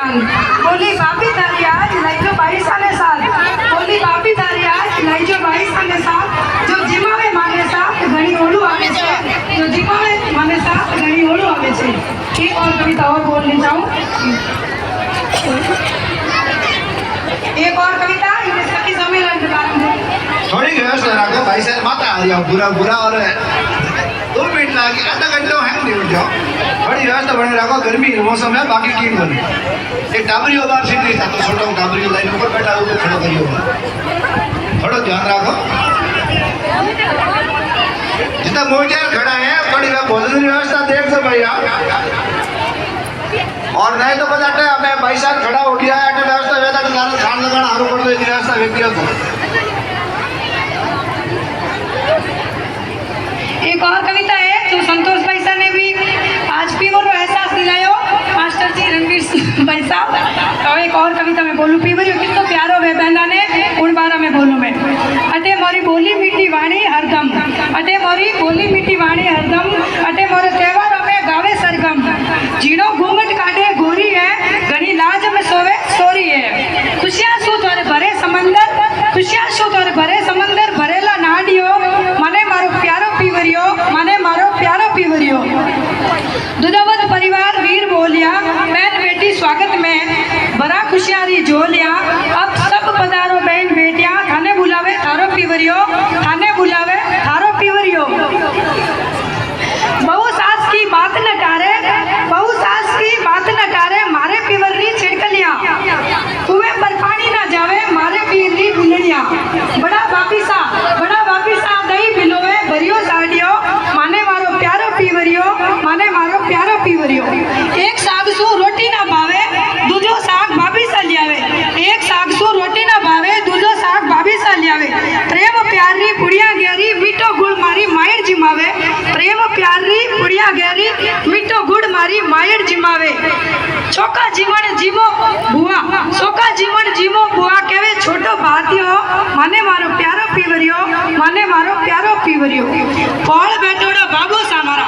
पान। बोली बापी थारी आज लाइजो 22 ने साथ। बोली बापी थारी आज लाइजो 22 ने साथ। जो जिमावे माने साथ घणी ओलू आवे छे। जो जिमावे माने साथ घणी ओलू आवे छे। एक और कविता और बोलने जाऊं। एक और कविता ये सखी सम्मेलन के बारे में। थोड़ी व्यवस्था रखो भाई साहब माता आ जाओ बुरा बुरा और 2 मिनट लगे आधा घंटा हैंग नहीं उठ जाओ। थोड़ी व्यवस्था बने रखो गर्मी के मौसम है बाकी टीम बने एक टाबरी बार सीट नहीं था तो छोटा टाबरी लाइन ऊपर बैठा हुआ खड़ा करियो थोड़ा ध्यान रखो। जितना मोटर खड़ा है थोड़ी भोजन की व्यवस्था देख सो भैया और नहीं तो बताते हमें भाई साहब खड़ा हो गया है व्यवस्था व्यवस्था तो खान लगाना हारू कर दो व्यवस्था व्यक्ति एक और कविता है जो संतोष भाई साहब ने भी आज पीवर रो एहसास दिलायो मास्टर जी रणवीर भाई साहब। तो एक और कविता में बोलूं पीवर कितना प्यारो वे बहना ने उन बारा में बोलूं मैं। अटे मोरी बोली मीठी वाणी हरदम। अटे मोरी बोली मीठी वाणी हरदम। अटे मोरे त्योहारों में गावे सरगम। जीणो घूंघट काटे गोरी है घनी लाज में सोवे सोरी है। खुशियां सु तोरे भरे समंदर खुशियां सु तोरे भरे समंदर भरेला नाडियो मने मारो प्यारो पीवरियो मने मारो प्यारो पीवरियो। दुधावत परिवार वीर बोलिया बहन बेटी स्वागत में बड़ा खुशियारी जोलिया। अब सब पधारो बहन बेटिया थाने बुलावे थारो पीवरियो थाने बुलावे थारो पीवरियो। बहु सास की बात न टारे बहु सास की बात न टारे मारे पीवरी छिड़कलिया। कुएं पर पानी ना जावे मारे पीवरी बुलड़िया। बड़ा बापी सा दही बिलोवे भरियो साडियो माने मारो प्यारो पीवरियो माने मारो प्यारो पीवरियो। एक साग सु रोटी ना भावे दूजो साग भाभी सा लियावे। एक साग सु रोटी ना भावे दूजो साग भाभी सा लियावे। प्रेम प्यारी पुड़िया गहरी मीठो गुड़ मारी मायर जिमावे। प्रेम प्यारी पुड़िया गहरी मीठो गुड़ मारी मायर जिमावे। चोका जीवन जीवो बुआ चोका जीवन जीवो बुआ केवे छोटो भातियो माने मारो प्यारो पीवरियो माने मारो प्यारो पीवरियो। कोल बैठोड़ा बाबू सा मारा